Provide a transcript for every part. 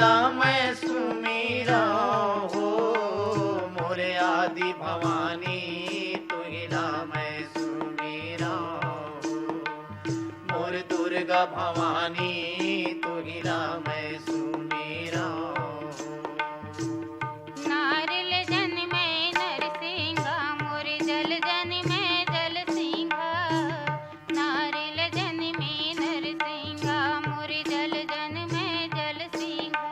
तुहिला मैं सुमीरा हो, मोरे आदि भवानी तुहिला मैं सुमीरा हो, मोर दुर्गा भवानी तुहिला मैं सुमीरा हो। नारिल जन्मे नरसिंहा मोर जल जन्मे जल सिंहा, नारिल जन्मे नरसिंहा मोर जल जन्मे जल सिंहा।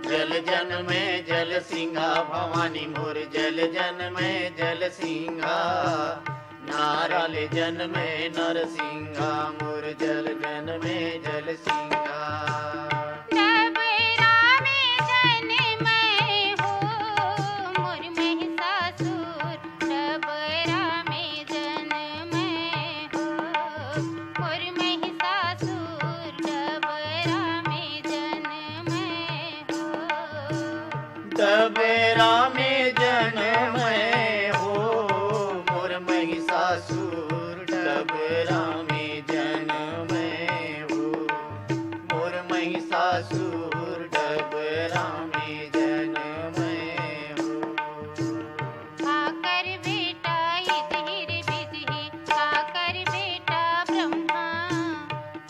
जल जन में जल सिंहा भवानी मोर जल जन में जल सिंहा, नारल जन में नरसिंहा मोर जल जन में जल सिंहा। डबरा में जन्मे हो मोर महिषासुर, डबरा में जन्मे हो मोर महिषासुर, डबरा में जन्मे हो। डबरा में जन्मे हो मोर महिषासुर, डबरा में जन्मे हो मोर महिषासुर, डबरा में जन्मे हो। खाकर बेटा इधर बिजही, खाकर बेटा ब्रह्मा,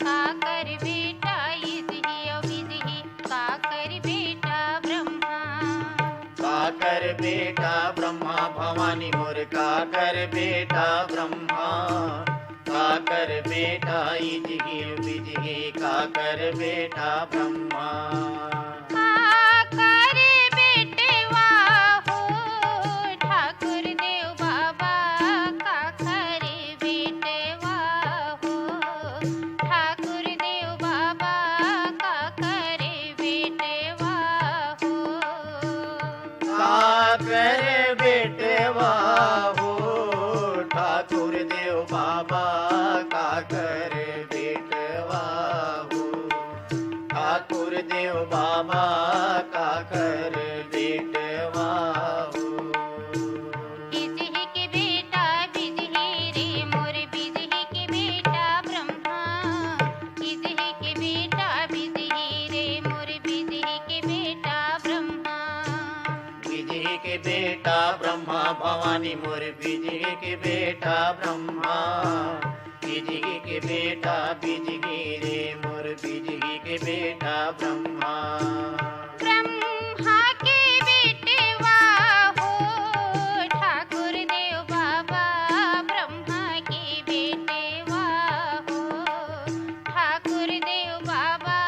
खाकर बेटा इधही बिजही, खाकर बेटा ब्रह्मा। काकर बेटा ब्रह्मा भवानी मोर काकर बेटा ब्रह्मा, काकर बेटा इजगी बिजगी, काकर बेटा ब्रह्मा। खाकर बेटवा हो ठाकुर देव बाबा, खाकर बेटवा हो ठाकुर देव बाबा, खाकर बेटवा हो। काकर बेटवा हो ठाकुर देव बाबा, काकर बेटवा हो ठाकुर देव बाबा, काकर बेटवा हो। बिजही के बेटा बिजही रे मोर बिजही के बेटा ब्रह्मा, बिजही के बेटा बिजही रे मोर बिजही के बेटा ब्रह्मा। बिजही के बेटा ब्रह्मा भवानी मोर बिजही के बेटा ब्रह्मा, बिजही के बेटा बिजही रे मोर बिजही के बेटा ब्रह्मा। ब्रह्मा के बेटवा हो ठाकुर देव बाबा, ब्रह्मा के बेटवा हो ठाकुर देव बाबा,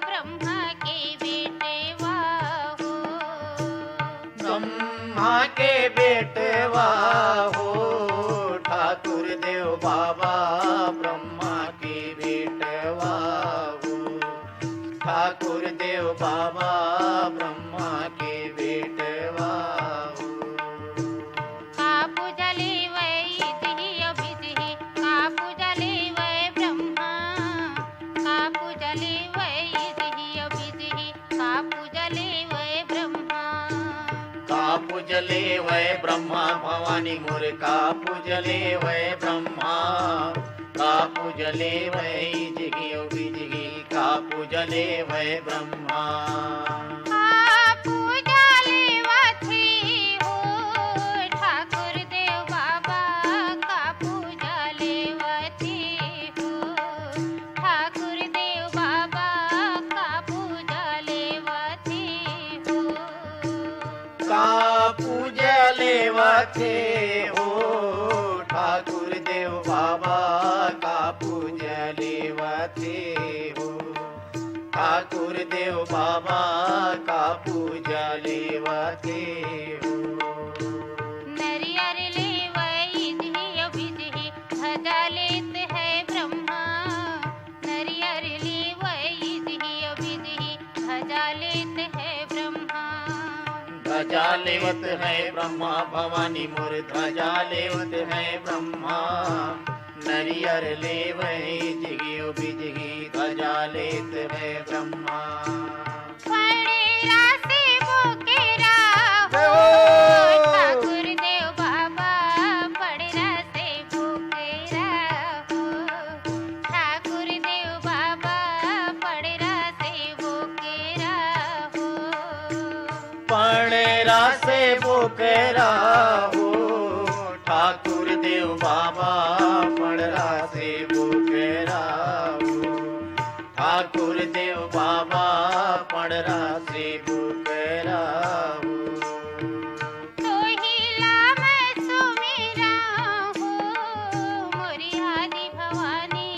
ब्रह्मा के बेटवा हो। ब्रह्मा के बेटवा हो ठाकुर देव बाबा, ब्रह्मा के बेटवा हो ठाकुर देव बाबा, ब्रह्मा के बेटवा हो। कापू जले वै इजही बिजही, कापू जले वै ब्रह्मा, कापू जले वै इजही बिजही, कापू जले वै ब्रह्मा। कापू जले वै ब्रह्मा भवानी मोर कापू जले वै ब्रह्मा, कापू जले वै इजगी बिजगी, कापू जले वै ब्रह्मा। कापू जले वथी हो ठाकुर देव बाबा, कापू जले वथी हो ठाकुर देव बाबा, कापू जले वथी हो। कापू जले वथे हो ठाकुर देव बाबा, कापू जले वथे हो ठाकुर देव बाबा, कापू जले वथे हो। नरियर ले वै इजही बिजही, ध्वजा लेत है ब्रह्मा, नरियर ले वै इजही बिजही, ध्वजा लेत है ब्रह्मा। ध्वजा लेवत है ब्रह्मा भवानी मोर ध्वजा लेवत है ब्रह्मा, नरियर लेवै जिगी बिजगी, ध्वजा लेत है ब्रह्मा। फणेरा से बोकेरा हो ठाकुर देव बाबा, फणेरा से बोकेरा हो ठाकुर देव बाबा, फणेरा से बोकेरा पड़रा से बोकरा हो, ठाकुर देव बाबा पड़रा से बोकरा हो, ठाकुर देव बाबा पड़रा से बोकरा हो। सोहिला मैं सुमिरा हूँ मोरी आदि भवानी,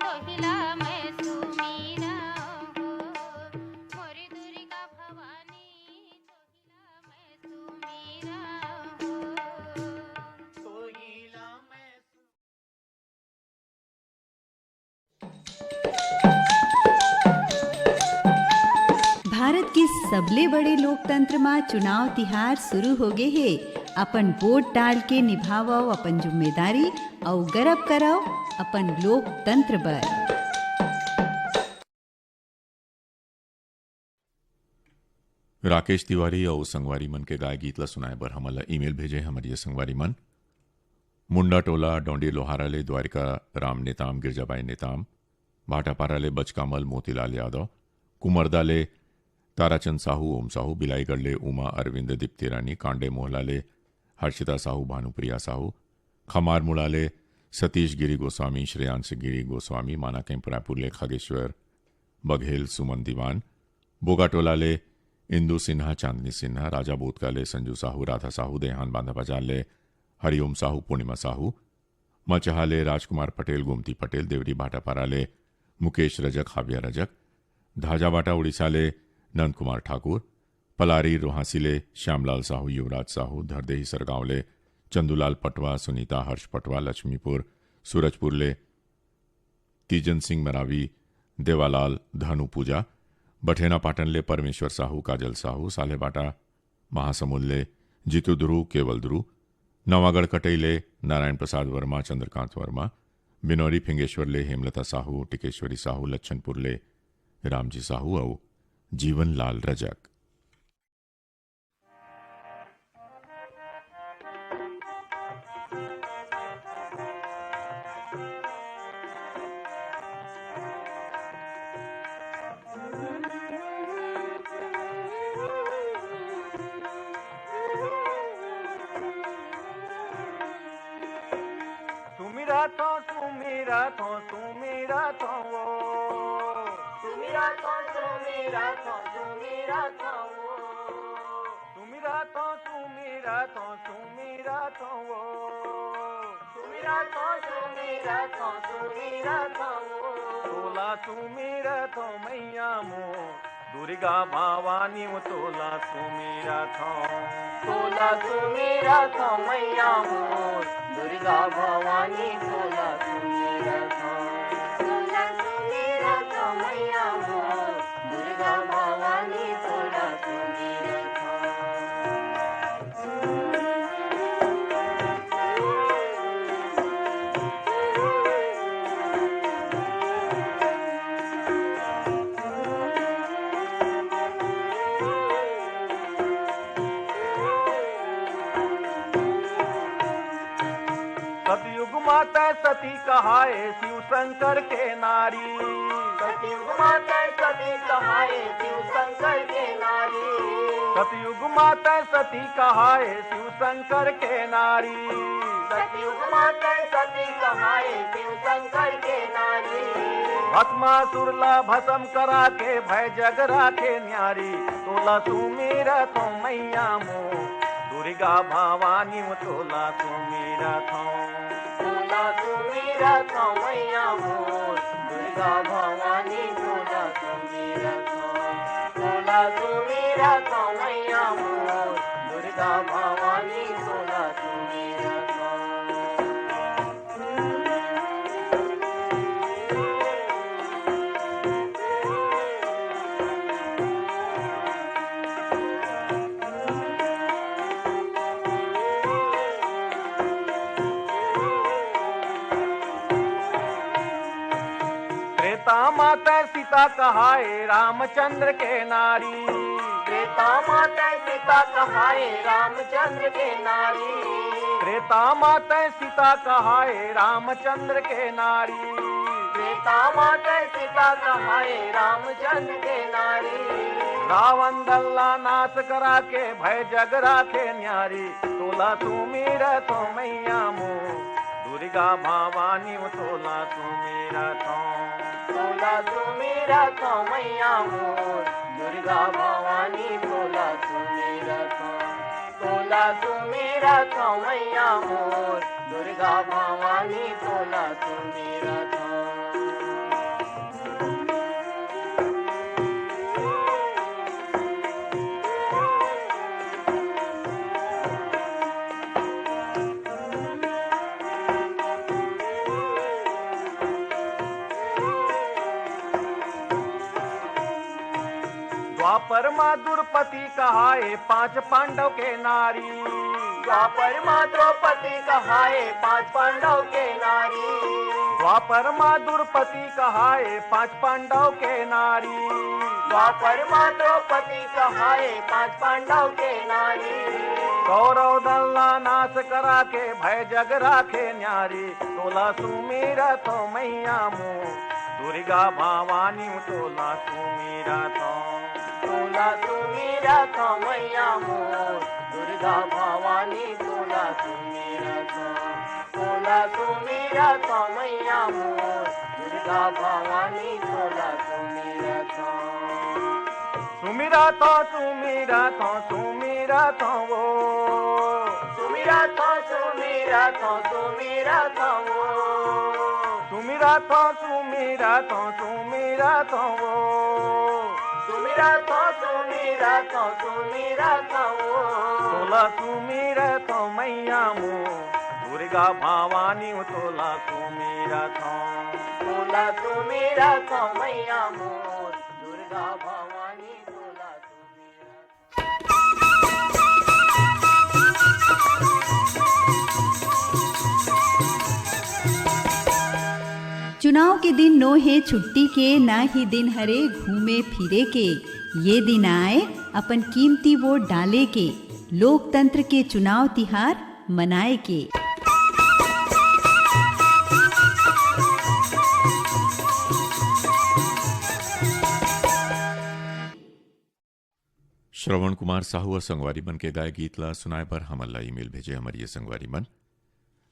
सोहिला मैं सुमिरा हूँ मोरी दुर्गा भवानी, सोहिला मैं सुमिरा हूँ। सोहिला मैं भारत के सबले बड़े लोकतंत्र में चुनाव तिहार शुरू हो गए है। अपन वोट डाल के निभाओ अपन जिम्मेदारी और गर्व करो अपन लोकतंत्र पर। राकेश तिवारी और संगवारी मन के गाय गीत ला सुनाए बर हमला ईमेल भेजे हमारी संगवारी मन। मुंडा टोला डोंडी लोहारा ले द्वारिका राम नेताम गिरजाबाई नेताम, भाटापारा ले बचकामल मोतीलाल यादव, कुमरदा ले ताराचंद साहू ओम साहू, बिलाईगढ़ ले उमा अरविंद दीप्ति रानी, कांडे मोहला ले हर्षिता साहू भानुप्रिया साहू, खमार मुड़ा ले सतीश गिरी गोस्वामी, श्रेयांश गिरी गोस्वामी, माना कैंपरापुर ले खगेश्वर बघेल सुमन दीवान, बोगाटोला ले इंदु सिन्हा चांदनी सिन्हा, राजा बोतका ले संजू साहू, राधा साहू, देहान बांधा बाजार ले हरिओम साहू पूर्णिमा साहू, मचहा ले राजकुमार पटेल गोमती पटेल, देवरी भाटापारा ले मुकेश रजक हाविया रजक, धाजाबाटा उड़ीसा ले नंद कुमार ठाकुर, पलारी रोहासी ले श्यामलाल साहू युवराज साहू, धरदेही सरगांव ले चंदूलाल पटवा सुनीता हर्ष पटवा, लक्ष्मीपुर सूरजपुर ले तीजन सिंह मरावी देवालाल धनु पूजा, बठेना पाटन ले परमेश्वर साहू काजल साहू, सालेबाटा महासमुंद ले जीतू ध्रुव केवल ध्रुव, नवागढ़ कटई ले नारायण प्रसाद वर्मा चंद्रकांत वर्मा, बिनौरी फिंगेश्वर ले हेमलता साहू टिकेश्वरी साहू, लच्छनपुर ले रामजी साहू और जीवन लाल रजक। सुमिरा थो सुमिरा थो सुमिरा थो वो, सुमिरा थो सुमिरा थो सुमिरा थो वो, सुमिरा थो सुमिरा थो सुमिरा थो वो, सुमिरा थो सुमिरा थो सुमिरा थो वो, तोला सुमिरा थो मैया मो दुर्गा भवानी मो, तोला सुमिरा थो, तोला सुमिरा थो मैया मो दुर्गा भवानी, तोला सुमिरा थो, तोला सुमिरा थो मैया मो दुर्गा भवानी, तोला सुमिरा थो। सतयुग माता सती कहाए शिव शंकर के नारी, सतयुग माता सती कहाए शिव शंकर के नारी, सतयुग माता सती कहाए शिव शंकर के नारी, सतयुग माता सती कहाए शिव शंकर के नारी, भस्मासुर ला भस्म करा के भय जग राखे न्यारी, तोला सुमिरा थो मैया मो दुर्गा भवानी मो, तोला सुमिरा थो, तोला सुमिरा थो मैया मोर दुर्गा भवानी, तोला सुमिरा थो, तोला सुमिरा थो मैया मोर दुर्गा भवानी, तोला सुमिरा थो। त्रेता माता सीता कहाए रामचंद्र के नारी, त्रेता माता सीता कहाए रामचंद्र के नारी, त्रेता माता सीता कहाए रामचंद्र के नारी, त्रेता माता सीता कहाए रामचंद्र के नारी, रावण दल्ला नाश करा के भय जग राखे न्यारी तोला सुमिरत मैया मोर दुर्गा भवानी तोला सुमिरत तोला सुमिरत मैया मोर दुर्गा भवानी तोला सुमिरत तोला सुमिरत मैया मोर दुर्गा भवानी तोला सुमिरत। द्वापर माँ द्रौपदी कहाए 5 पांडव के नारी द्वापर माँ द्रौपदी कहाए 5 पांडव के नारी द्वापर माँ द्रौपदी कहाए 5 पांडव के नारी द्वापर माँ द्रौपदी कहाए 5 पांडव के नारी कौरव दल्ला नाश करा के भय जग राखे न्यारी तोला सुमिरत मैया मोर दुर्गा भवानी तोला सुमिरत तोला सुमिरत मैया मोर दुर्गा भवानी तोला सुमिरत तोला सुमिरत मैया मोर दुर्गा भवानी तोला सुमिरत सुमिरत सुमिरत सुमिरत वो सुमिरत सुमिरत सुमिरत वो सुमिरत सुमिरत सुमिरत वो सुमिरत सुमिरत सुमिरत वो तोला सुमिरत मैया मोर दुर्गा भवानी तोला सुमिरत तोला सुमिरत मैया मोर दुर्गा भवानी तोला चुनाव के दिन नो है छुट्टी के ना ही दिन हरे घूमे फिरे के ये दिन आए अपन कीमती वोट डाले के लोकतंत्र के चुनाव तिहार मनाए के। श्रवण कुमार साहू और संगवारी मन के गाय गीतला सुनाए पर हमला ईमेल भेजे हमारी संगवारी मन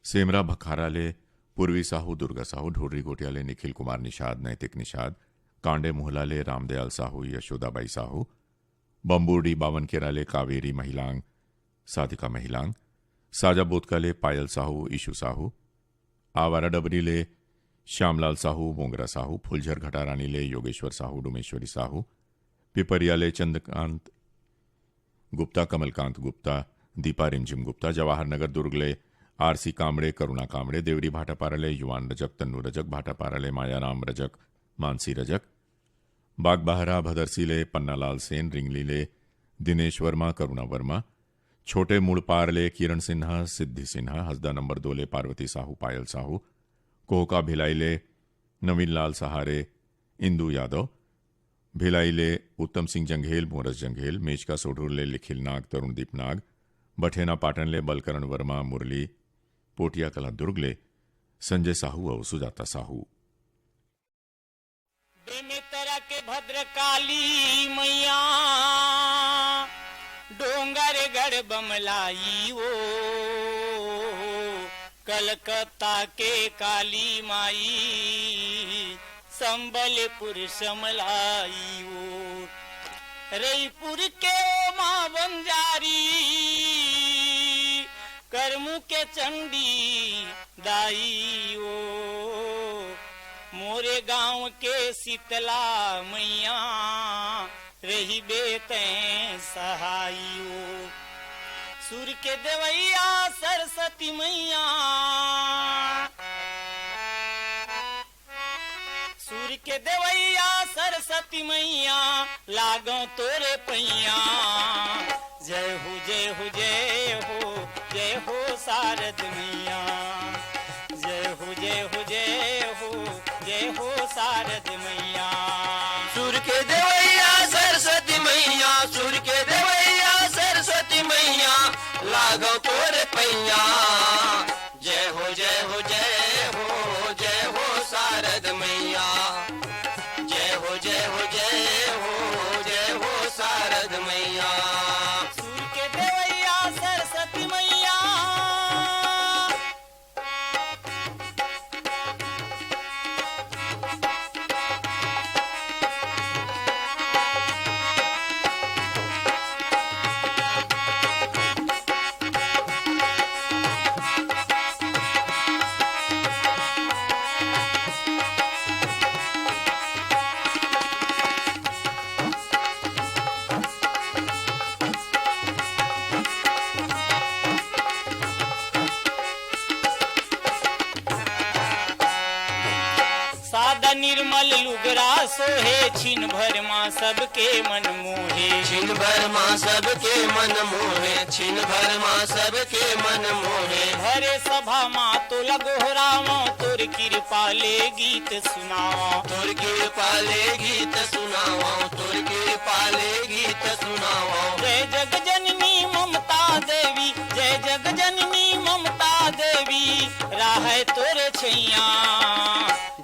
सेमरा भखाराले पूर्वी साहू दुर्गा साहू ढोडरी गोटियाले निखिल कुमार निषाद नैतिक निषाद कांडे मुहलाले रामदयाल साहू यशोदाबाई साहू बंबूडी बावन केराले कावेरी महिलांग साधिका महिलांग साजा बोतकाले पायल साहू ईशु साहू आवारा डबरीले श्यामलाल साहू मोंगरा साहू फुलझर घटारानीले योगेश्वर साहू डुमेश्वरी साहू पिपरियाले चंद्रकांत गुप्ता कमलकांत गुप्ता दीपा रिमझिम गुप्ता जवाहर नगर दुर्गले आरसी कामड़े करुणा कामड़े देवरी भाटापाराले युवान रजक तन्नू रजक भाटापाराले मायाराम रजक मानसी रजक बागबाहरा भदरसीले पन्नालाल सेन रिंगलीले दिनेश वर्मा करुणा वर्मा छोटे मुड़पारले किरण सिन्हा सिद्धि सिन्हा हसदा नंबर 2 ले पार्वती साहू पायल साहू कोहका भिलाईले नवीन लाल सहारे इंदू यादव भिलाईले उत्तम सिंह जंघेल मोरस जंघेल मेचका सोढूरले लिखिल नाग तरुणदीप नाग बठेना पाटनले बलकरण वर्मा मुरली पोटिया कला दुर्गले संजय साहू और सुजाता साहू। बेमेतरा के भद्रकाली मैया डोंगरगढ़ बमलाई ओ कलकत्ता के काली माई संबलपुर समलाई ओ रईपुर के माँ बंजारी करमू के चंडी दाई ओ मोरे गांव के शीतला मैया रही बेते सहाई ओ सूर्य के देवैया सरस्वती मैया सूर्य के देवैया सरस्वती मैया लागो तोरे पैया जय हो जय हो जय हो जय हो शारद मैया जय हो जय हो जय हो जय हो शारद मैया सूर्य के देवैया सरस्वती मैया सूर्य के देवैया सरस्वती मैया लागो तोरे पैया जय हो जय हो जय हो जय हो शारद मैया जय हो जय हो जय हो जय हो शारद सोहे छिन भर माँ सबके मन मोहे छिन भर माँ सबके मन मोहे छिन भर माँ सबके मन मोहे भरे सभा माँ तो लगोहरावा तोर कृपा ले गीत सुनावा तोर कृपा ले गीत सुनावा तोर कृपा ले गीत सुनावा जय जग जननी ममता देवी जय जग जननी ममता देवी राह तोरे छैया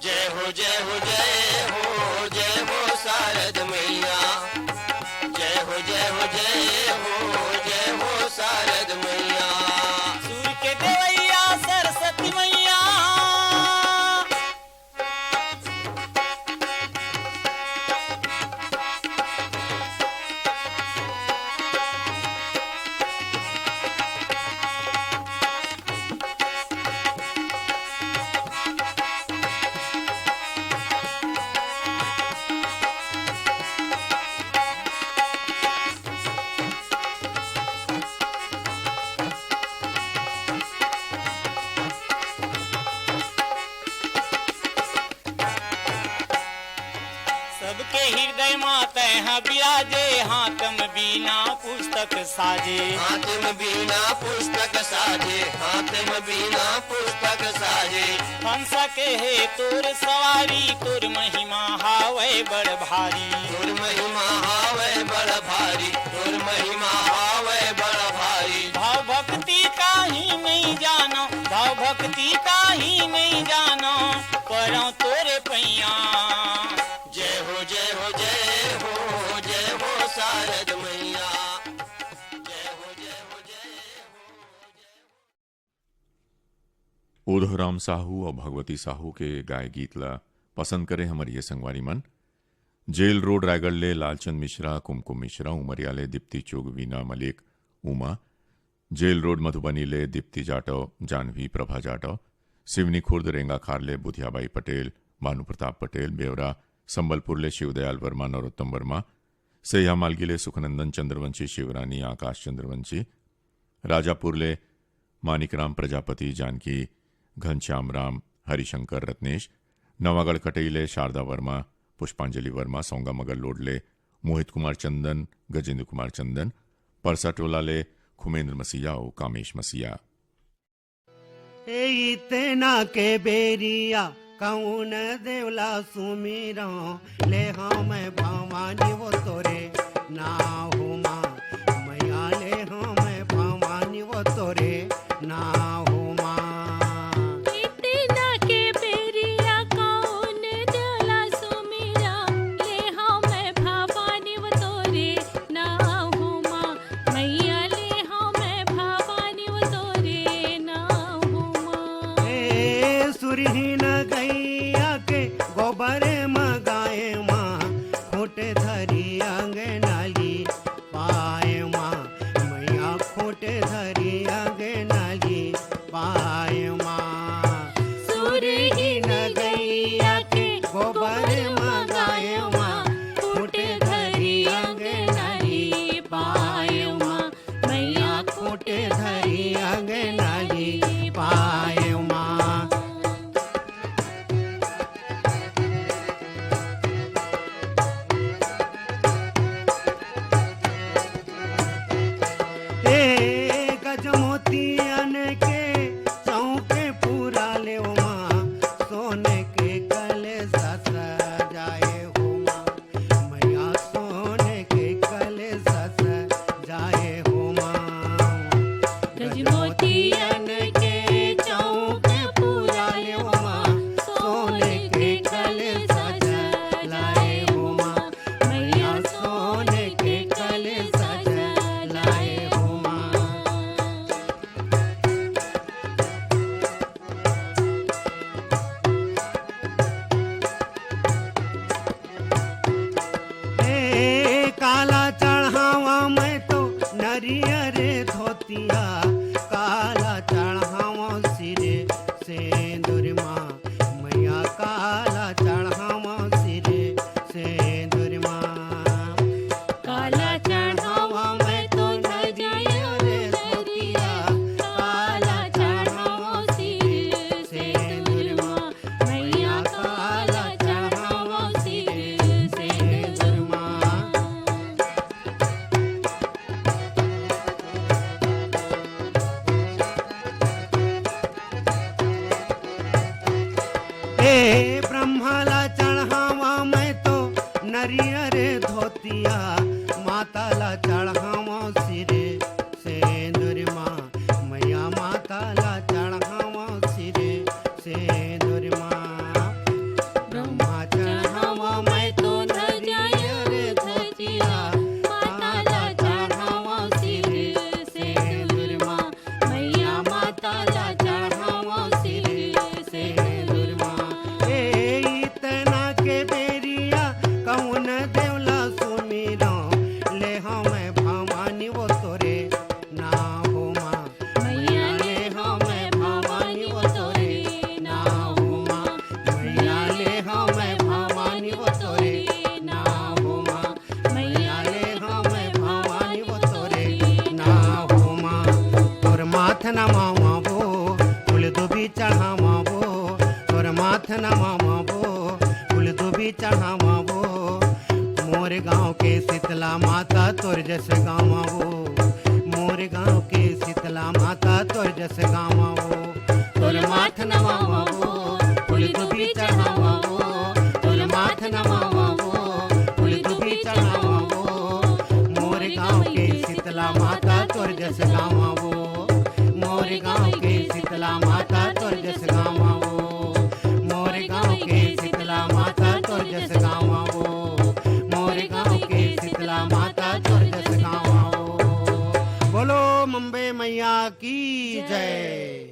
जय हो जय हो जय हो जय हो शारद मैया जय हो जय हो जय हो जय हो शारद मैया सूर के देवैया सरस्वती मैया सबके हृदय माते हैं विराजे हाथम बीना पुस्तक साजे हाथ में बीना पुस्तक साजे हाथ में बीना पुस्तक साजे हंस के है तोर सवारी तोर महिमा हावे बड़ भारी तोर महिमा हावे बड़ भारी तोर महिमा हावे बड़ भारी भाव भक्ति का ही नहीं जानो भाव भक्ति का ही नहीं जानो परो तोरे पैया जय हो जय हो जय हो जय हो शारद मैया जय हो जय हो जय हो उधोराम साहू और भगवती साहू के गाय गीतला पसंद करे हमारी ये संगवारी मन जेल रोड रायगढ़ ले लालचंद मिश्रा कुमकुम मिश्रा उमरिया ले दीप्ति चोग वीना मलिक उमा जेल रोड मधुबनी ले दीप्ति जाटव जानवी प्रभा जाटव सिवनी खुर्द रेंगा खारले बुधियाबाई पटेल भानु प्रताप पटेल बेवरा संबलपुर ले शिवदयाल वर्मा नरोत्तम वर्मा सैया मालगी सुखनंदन चंद्रवंशी शिवरानी आकाश चंद्रवंशी राजापुर ले मानिकराम प्रजापति जानकी घनश्याम राम हरिशंकर रत्नेश नवागढ़ कटेले शारदा वर्मा पुष्पांजलि वर्मा सौंगा मगर लोडले मोहित कुमार चंदन गजेंद्र कुमार चंदन परसा टोला ले खुमेंद्र मसीहा और कामेश मसीहा इतना के बेरिया कौन देवला सुमीरा ले हम भवानी वो तोरे ना हो माँ मैया ले हम भवानी वो तोरे ना हो माँ इतना के बेरिया कौन देवला सुमीरा ले हम भवानी वो तोरे ना हो माँ मैया ले हम भवानी वो तोरे ना हो माँ ए सुरहीन गैया के गोबर मगाए माँ खोटे धरी अंगनाली पाए माँ मैया खोटे धरी अंगनाली पाए माँ सुरहीन गैया के गोबर मगाए माँ खोटे धरी अंगनाली पाए माँ मैया खोटे धरी अंगनाली पाए माँ गजमोतियन के चौके पूरा ले माँ सोने के कले सजाए हो माँ मैया सोने के कले सजाए हो माँ गजमोतियन के चौके पूरा ले माँ सोने के कले सजाए हो माँ मैया सोने के कले सजाए हो माँ काला चढ़ावा मैं तो नरियरे धोतिया काला चढ़ावा सिरे सेंदूर माँ मैया काला चढ़ावा सिरे सेंदूर माँ काला चढ़ावा मैं तो नरियरे धोतिया काला चढ़ावा सिरे सेंदूर माँ मैया काला चढ़ावा सिरे चढ़ावा सिरे सेंदूर माँ मैया माता ला चढ़ावा सिरे सेंदूर माँ ब्रह्मा चढ़ावा मैं तो नरियर धजिया माता ला चढ़ावा सिरे सेंदूर माँ मैया माता ला चढ़ावा सिरे सेंदूर माँ ए इतना के बेरिया कौन देवला सुमिरा ले हमें भवानी वो तोरे ना हो माँ मैया ले हमें भवानी वो तोरे ना हो माँ मैया ले हमें भवानी वो तोरे ना हो माँ मैया ले हमें भवानी वो तोरे ना हो माँ तोर माथ न मामा वो फूल दुबी चढ़ावा वो तोर माथ न मामा वो फूल दुबी चढ़ावा वो मोर गाँव के शीतला माता तोर जस गाँव वो मोर गाँव के शीतला माता तोर जस गाँव वो तोर माथ नवावा वो फूल दुबी चढ़ावा वो तोर माथ नवावा वो फूल दुबी चढ़ावा वो मोर गाँव के शीतला माता तोर जस गाँव वो मोर गाँव के शीतला माता तोर जस गाँव वो मोर गाँव के शीतला माता तोर जस गाँव वो मोर गाँव के शीतला माता तोर जस गाँव वो बोलो मुंबई मैया की जय।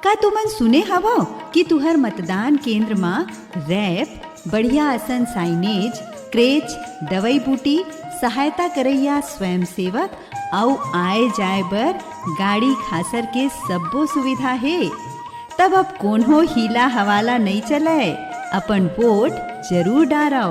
का तुमन सुने हवो कि तुहर मतदान केंद्र मां रैप बढ़िया असन साइनेज क्रेच दवाई बूटी सहायता करैया स्वयं सेवक और आए जाए बर गाड़ी खासर के सब्बो सुविधा है। तब अब कोनो हीला हवाला नहीं चले, अपन वोट जरूर डारो।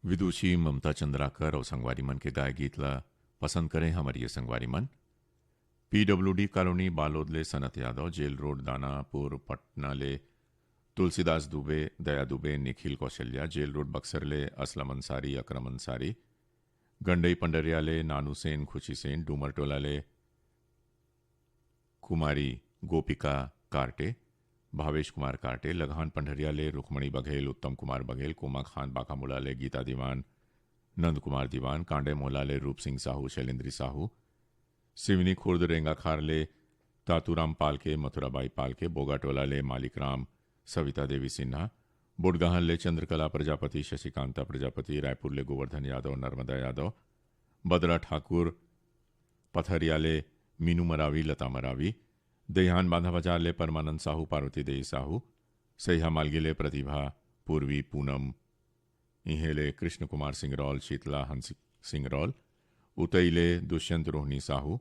विदुषी ममता चंद्राकर और संगवारी मन के गाय गीत ला पसंद करें हमारी ये संगवारी मन। पीडब्ल्यूडी कॉलोनी बालोद ले सनत यादव, जेल रोड दानापुर पटना ले तुलसीदास दुबे, दया दुबे, निखिल कौशल्या, जेल रोड बक्सर ले असलम अंसारी, अकरम अंसारी, गंडई पंडरिया ले नानू सेन, खुशी सेन, डूमरटोला ले कुमारी गोपिका कार्टे, भावेश कुमार कार्टे, लगान पंडरिया ले रुक्मणी बघेल, उत्तम कुमार बघेल, कोमा खान बाकामुला ले गीता दीवान, नंद कुमार दीवान, कांडे मोला ले रूप सिंह साहू, शैलेंद्री साहू, सिवनी खुर्द रेंगा खार ले तातूराम पालके, मथुराबाई पालके, बोगाटोला ले मालिक राम, सविता देवी सिन्हा, बुडगाहन ले चंद्रकला प्रजापति, शशिकांता प्रजापति, रायपुर ले गोवर्धन यादव, नर्मदा यादव, बदरा ठाकुर, पथरिया ले मीनू मरावी, लता मरावी, देहान बांधा बाजार ले परमानंद साहू, पार्वती देई साहू, सहिया मालगी ले प्रतिभा, पूर्वी, पूनम, इहे ले कृष्ण कुमार सिंगरौल, शीतला हंस सिंगरौल, उतई ले दुष्यंत रोहनी साहू,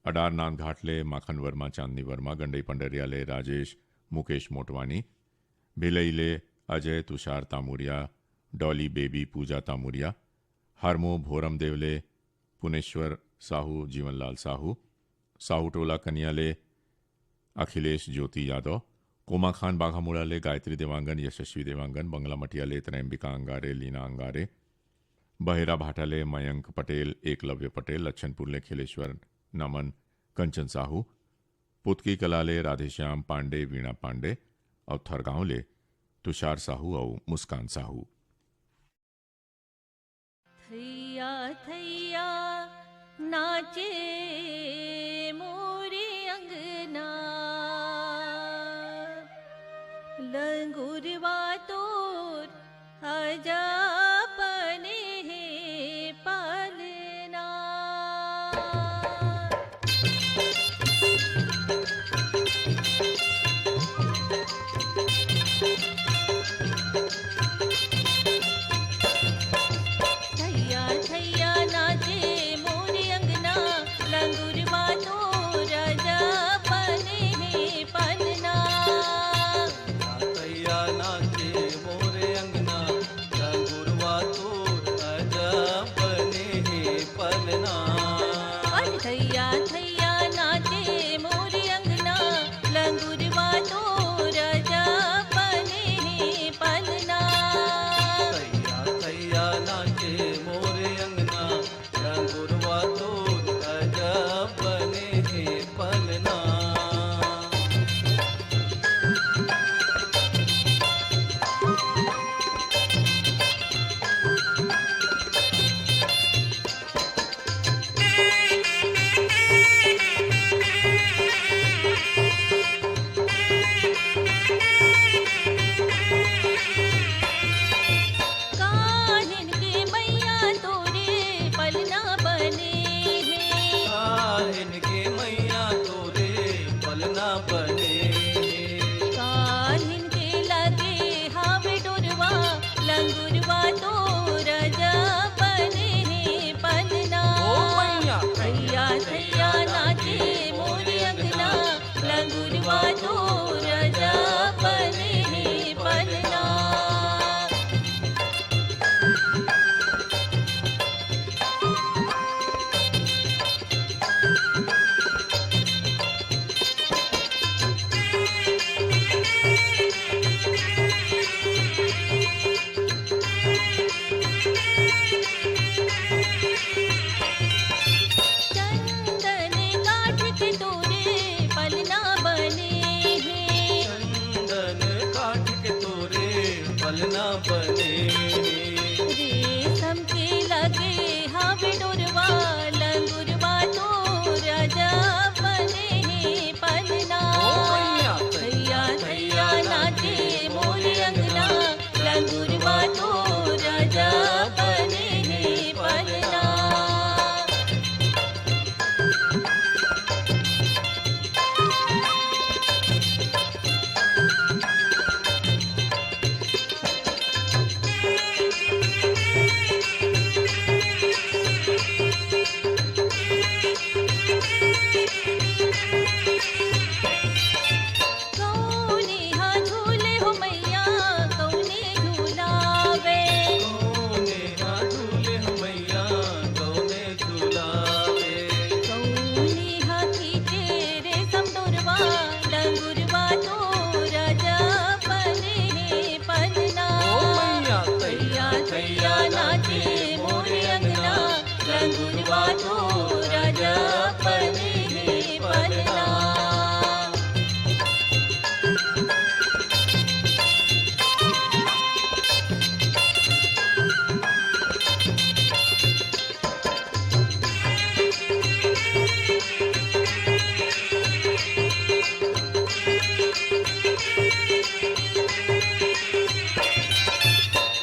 अडारनाथ घाट ले माखन वर्मा, चांदनी वर्मा, गंडई पंडरिया ले राजेश मुकेश मोटवानी, भिलई ले अजय तुषार तामुरिया, डॉली बेबी पूजा तामुरिया, हरमो भोरम देवले पुनेश्वर साहू, जीवनलाल साहू, साहू टोला कन्या ले अखिलेश ज्योति यादव, कोमा खान बाघामुड़ा ले गायत्री देवांगन, यशस्वी देवांगन, बंगला मटिया ले त्रैम्बिका अंगारे, लीना अंगारे, बहेरा भाटा ले मयंक पटेल, एकलव्य पटेल, लच्छनपुर ले खिलेश्वर नमन, कंचन साहू, पुतकी कला ले राधेश्याम पांडे, वीणा पांडे और थरगांव ले तुषार साहू और मुस्कान साहू। थैया थैया नाचे मोरे अंगना, लंगुरवा तोर आजा पने है पालना। थैया थैया नाचे मोरे अंगना, लंगुरवा तोर आजा पने है पालना। नाचे मोरे अंगना, पालना बने रेशम के लगे हवे डोरवा लंगुरवा तो राजा बने हैं पलना थैया थैया नाचे मोरे अंगना लंगुरवा तो राजा बने हैं पलना कौने हाँ झूले हो मैया कौने झूलावे कौने हाँ झूले हो मैया कौने झूलावे कौने हाँ खींचे रेशम डोरवा लंगुरवा तो राजा बने हैं पलना थैया थैया नाचे मोरे अंगना लंगुरवा तो राजा बने हैं पलना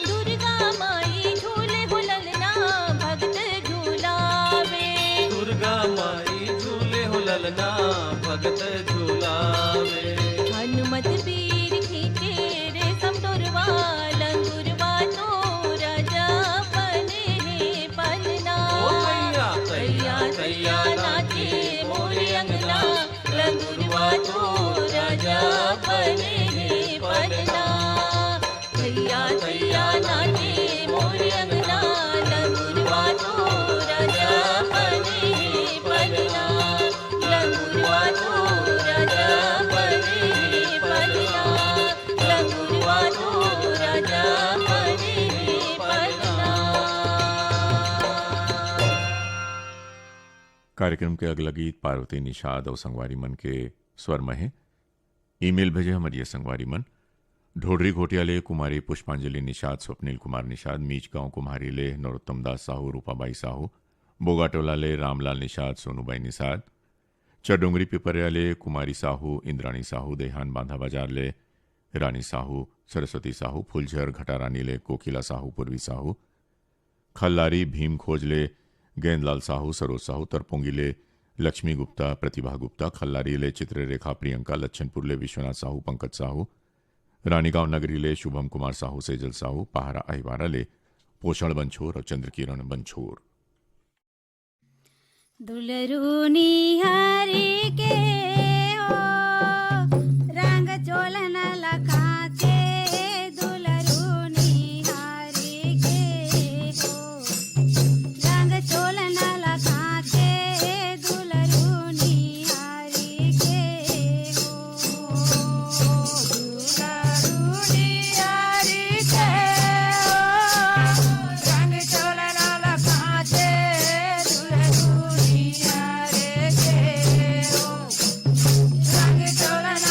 दुर्गा माई झूले हो ललना भक्त झूलावे दुर्गा माई झूले हो ललना भगत झूलावे हनुमत वीर खींचे रेशम डोरवा लंगुरवा तो राजा बने हैं पलना थैया थैया नाचे मोरे अंगना लंगुरवा तो राजा बने हैं पलना थैया थैया नाचे मोरे अंगना लंगुरवा तो राजा बने हैं पलना लंगुरवा तो राजा बने हैं पलना लंगुरवा तो राजा बने हैं पलना कार्यक्रम के अगला गीत पार्वती निषाद और संगवारी मन के स्वर में है। ईमेल भेजे हमारी संगवारी मन ढोडरी घोटियाले कुमारी पुष्पांजलि निषाद स्वप्निल कुमार निषाद मीच गांव कुम्हारी ले नरोत्तम दास साहू रूपाबाई साहू बोगाटोला ले रामलाल निषाद सोनूबाई निषाद चडोंगरी पिपरिया ले कुमारी साहू इंद्राणी साहू देहान बांधा बाजार ले रानी साहू सरस्वती साहू फुलझर घटारानी ले कोकिला साहू पूर्वी साहू खल्लारी भीम खोज ले गेंदलाल साहू सरोज साहू तरपोंगी ले लक्ष्मी गुप्ता प्रतिभा गुप्ता खल्लारी ले चित्ररेखा प्रियंका लच्छनपुर ले विश्वनाथ साहू पंकज साहू रानीगांव नगरी ले शुभम कुमार साहू सेजल साहू पहारा अहिवारा ले पोषण बंछोर और चंद्रकिरण बंछोर। दुलरूनी हरी के हो रंग चोलन लखाते दुलरूनी हरी के हो रंग चोलन लखाते दुलरूनी हरी के हो दुलरूनी हरी के हो रंग चोलन लखाते दुलरूनी हरी के हो रंग चोलन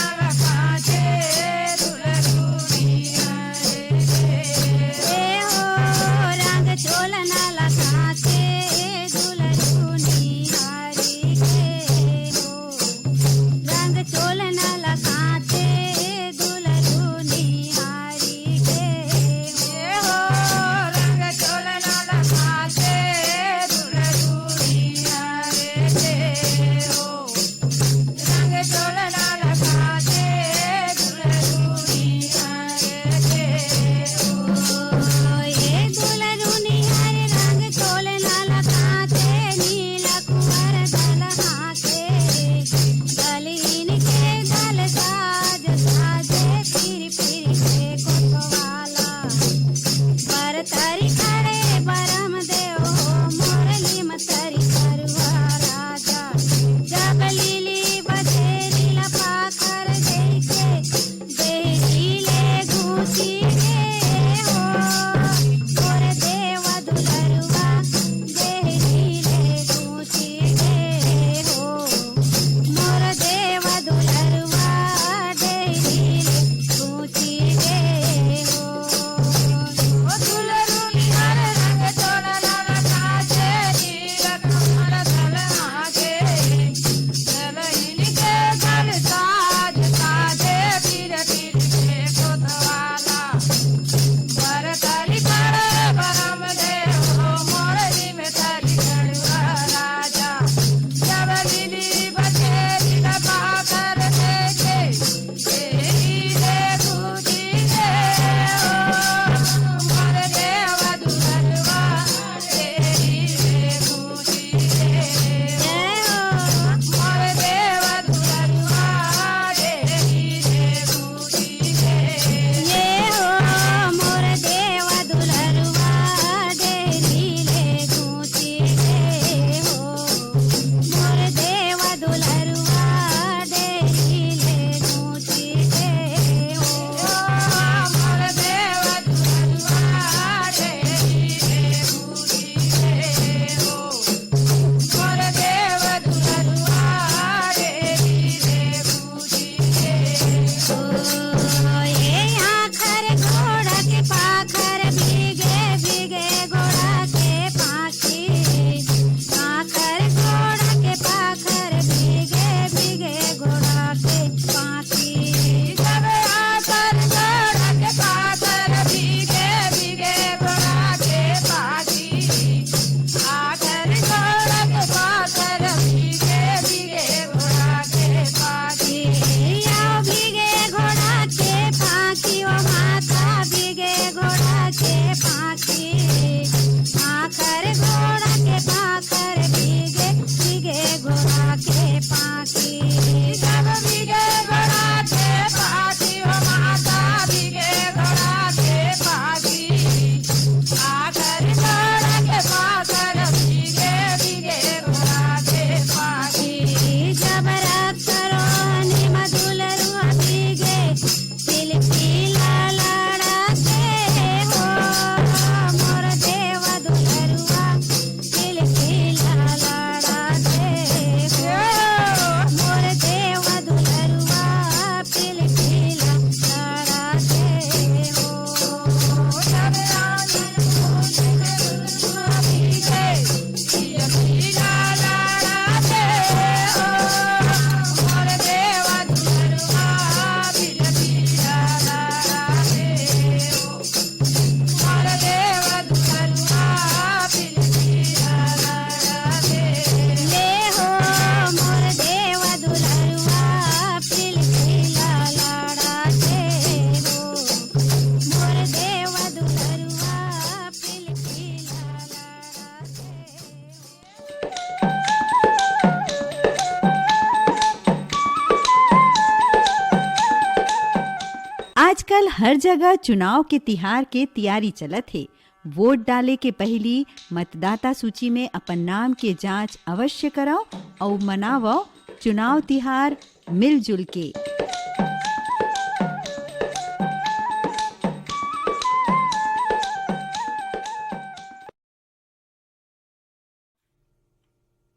हर जगह चुनाव के तिहार के तैयारी चलत है। वोट डाले के पहली मतदाता सूची में अपन नाम के जांच अवश्य कराओ और मनावो चुनाव तिहार मिलजुल के।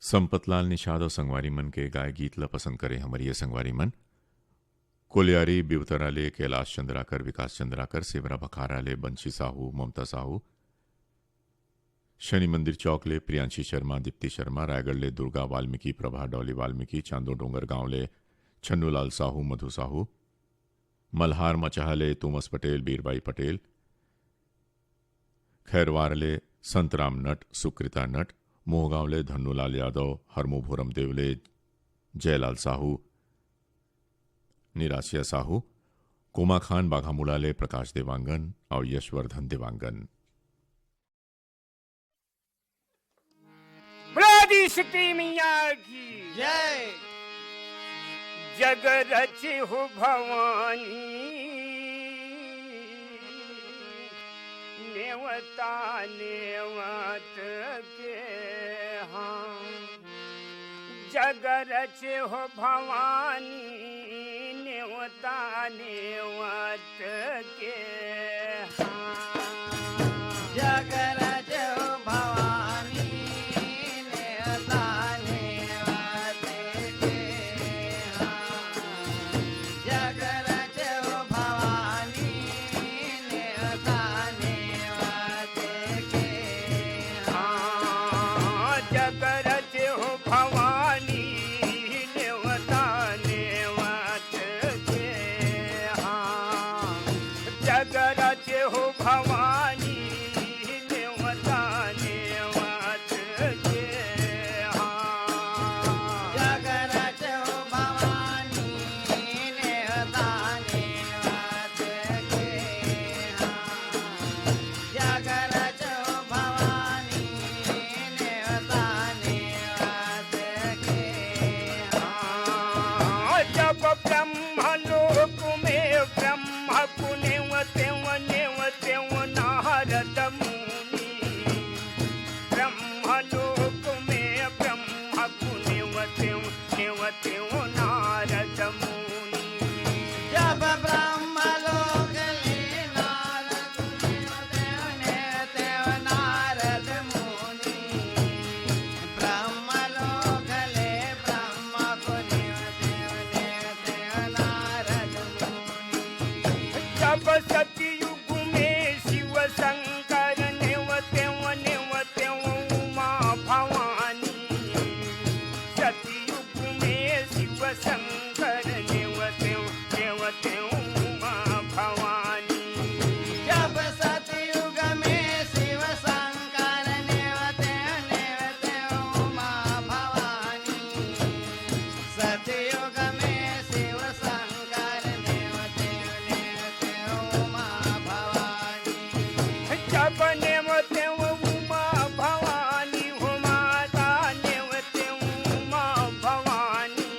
संपतलाल निषाद और संगवारी मन के गाय गीत ला पसंद करे हमारी ये संगवारी मन। कोलियारी बिवतराले कैलाश चंद्राकर, विकास चंद्राकर, सेवरा बखाराले बंशी साहू, ममता साहू, शनि मंदिर चौक ले प्रियांशी शर्मा, दीप्ति शर्मा, रायगढ़ ले दुर्गा वाल्मीकि, प्रभा डॉली वाल्मीकि, चांदो डोंगर गांव ले छन्नूलाल साहू, मधु साहू, मल्हार मचहा ले तोमस पटेल, बीरबाई पटेल, खैरवार ले संतराम नट, सुकृता नट, मोहगांव ले धन्नूलाल यादव, हरमो भोरम देवले जयलाल साहू, निराशिया साहू, कोमा खान बाघामुड़ा ले प्रकाश देवांगन और यशवर्धन देवांगन। ब्रादी सिटी मिया की जय। जग रची हो भवानी, नेवता नेवत के हम। जग रचे हो भवानी, नेवता नेवत के हम। जग रचे हो भवानी, नेवता नेवत के हम। जग रचे हो भवानी, नेवता नेवत के हम। जग रचे हो भवानी, नेवता नेवत के हम। जग रचे हो भवानी, नेवता नेवत के हम। जग रचे हो भवानी, नेवता नेवत के हम। जग रचे हो भवानी, नेवता नेवत के हम। जब ब्रह्मलोक में ब्रह्म पुण्यवतेव नेवतेव नारद मुनि। ब्रह्मलोक में ब्रह्म पुण्यवतेव नेवतेव नारद मुनि। जब ब्रह्मलोक ले नारद नेवतेव नेवतेव नारद मुनि। ब्रह्मलोक ले ब्रह्म पुण्यवतेव नेवतेव नारद मुनि। जब सतयुग में शिव शंकर नेवतेव नेवतेव उमा भवानी। सतयुग में शिव शंकर नेवतेव नेवतेव उमा भवानी। जब सतयुग में शिव शंकर नेवतेव नेवतेव उमा भवानी। सतयुग में शिव शंकर नेवतेव नेवतेव उमा भवानी। जब नेवतेव उमा भवानी हो माता नेवतेव उमा भवानी।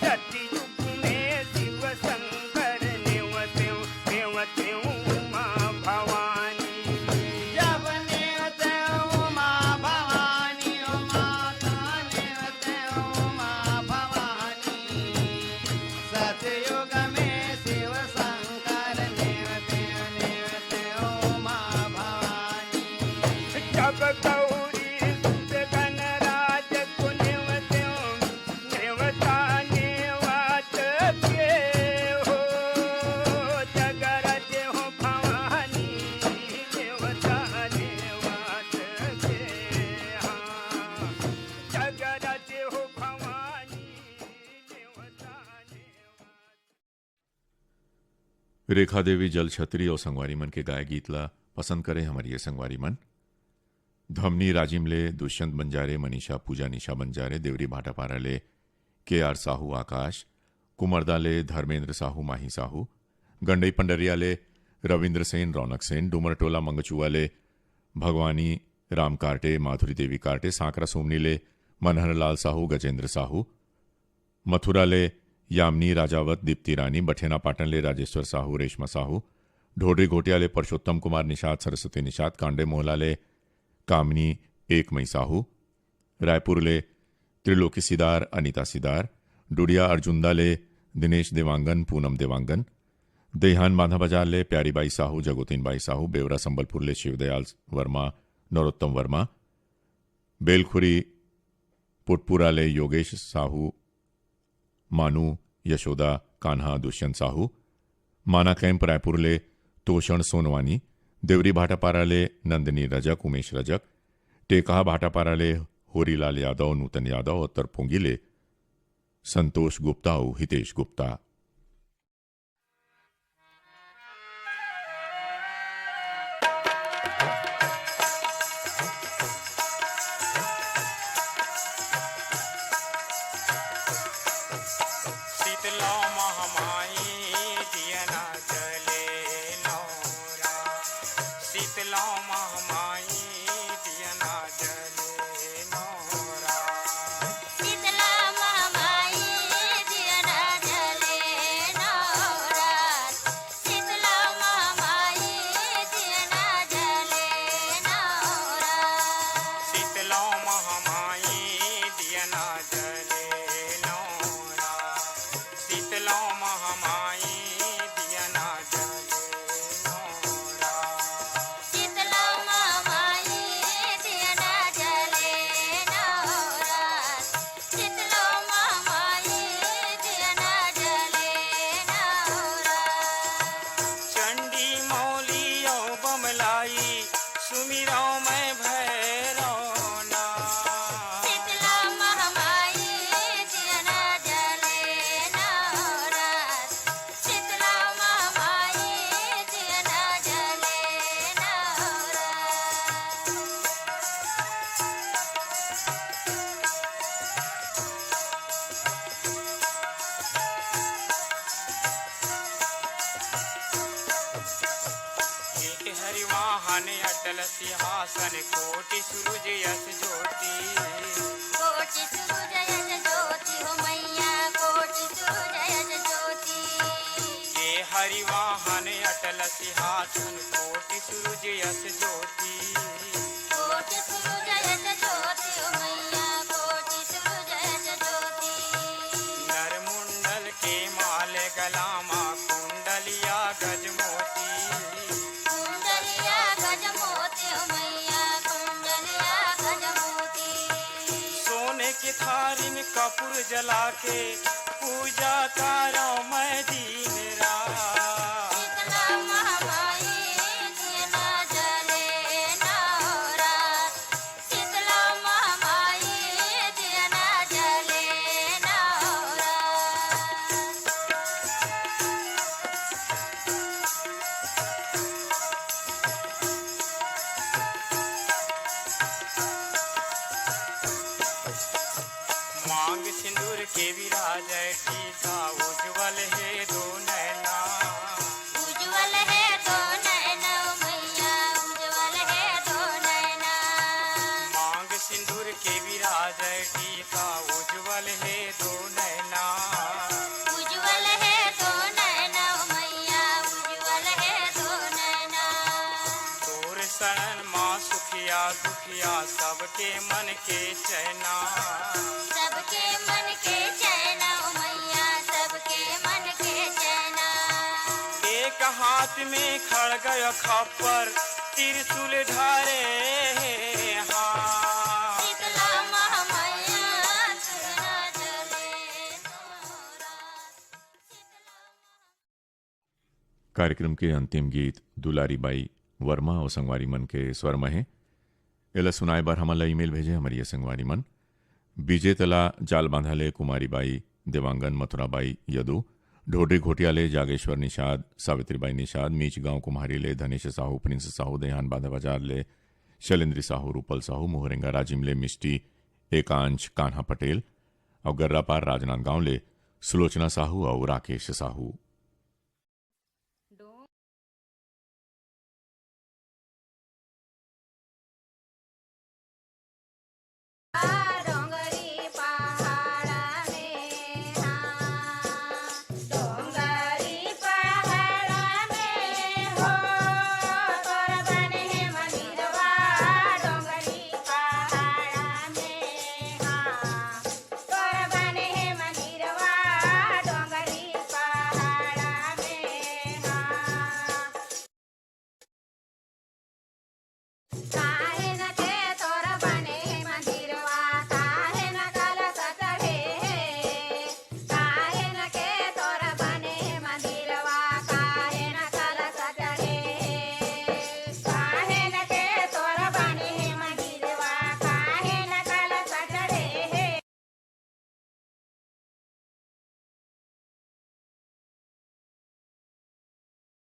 सतयुग में शिव शंकर नेवतेव नेवतेव उमा भवानी। जब नेवतेव उमा भवानी हो माता नेवतेव उमा भवानी। सतयुग में शिव शंकर नेवतेव नेवतेव उमा भवानी। जब गौरी सुत गणराज को नेवतेव नेवता नेवत के हो। जग रचे हो भवानी, नेवता नेवत के हाँ। जग रचे हो भवानी, नेवता नेवत। रेखा देवी जल छत्री और संगवारी मन के गाय गीत ला पसंद करे हमारी ये संगवारी मन। धमनी राजिमले दुष्यंत बंजारे, मनीषा पूजा निशा बंजारे, देवरी भाटापाराले के आर साहू आकाश, कुमरदाले धर्मेंद्र साहू माही साहू, गंडई पंडरियाले रविंद्र सेन रौनक सेन, डूमरटोला मंगचुआले भगवानी राम कार्टे, माधुरी देवी कार्टे, सांकरा सोमनीले मनहर लाल साहू गजेंद्र साहू, मथुराले यामिनी राजावत दीप्ति रानी, बठेना पाटन ले राजेश्वर साहू रेशमा साहू, ढोडरी घोटिया ले परसोत्तम कुमार निषाद सरस्वती निषाद, कांडे मोहला ले कामनी एकमई साहू, रायपुर ले त्रिलोकी सिदार अनीता सिदार, डुडिया अर्जुंदा ले दिनेश देवांगन पूनम देवांगन, देहान बांधा बाजार ले प्यारीबाई साहू जगोतीन बाई साहू, बेवरा संबलपुर ले शिवदयाल वर्मा नरोत्तम वर्मा, बेलखुरी पुटपुरा ले योगेश साहू, मानू यशोदा कान्हा दुष्यंत साहू, माना कैंप रायपुर ले तोषण सोनवानी, देवरी भाटापारा ले नंदिनी रजक उमेश रजक, टेकहा भाटापारा ले होरीलाल यादव नूतन यादव और तरपोंगी ले संतोष गुप्ता और हितेश गुप्ता। अटल सिंहासन कोटि सूरज यश ज्योति, कोटि सूरज यश ज्योति हो मैया कोटि सूरज यश ज्योति। ये हरिवाहन अटल सिंहासन कोटि सूरज यश ज्योति, कोटि सूरज यश ज्योति हो मैया कोटि सूरज यश ज्योति। नरमुंडल के माल गलामा कुंडलिया गजमोती, कुंडलिया गजमोती हो मैया कुंडलिया गजमोती। सोने की थारी में कपूर जला के पूजा करो मैं दिन रात। शीतला महामाई दिया ना जले ना रात, शीतला महामाई दिया ना जले ना रात। मांग सिंदूर के विराज टीका उज्जवल है दो नैना, उज्जवल है दो नैना मैया उज्जवल है दो नैना। मांग सिंदूर के विराज टीका उज्जवल है दो नैना। उज्जवल है दो नैना मैया उज्जवल है दो नैना। तोर शरण माँ सुखिया दुखिया सबके मन के चैना, सबके मन के चैना मैया सबके मन के चैना। एक हाथ में खड़ग खप्पर त्रिशूल ढारे हाथ। शीतला महामाया दिया ना जले ना रात। कार्यक्रम के अंतिम गीत दुलारी बाई वर्मा और संगवारी मन के स्वर में है। एला सुनाए बार हमला ईमेल भेजे हमारी संगवारी मन बीजे तला जाल बांधाले कुमारी बाई देवांगन मथुराबाई यदु, ढोडरी घोटियाले जागेश्वर निषाद सावित्रीबाई निषाद, मीच गांव कुम्हारी ले धनेश साहू प्रिंस साहू, देहान बांधा बाजार ले शैलेंद्री साहू रूपल साहू, मोहरेंगा राजिम ले मिष्टी एकांश कान्हा पटेल और गर्रापार राजनांदगांव ले सुलोचना साहू और राकेश साहू।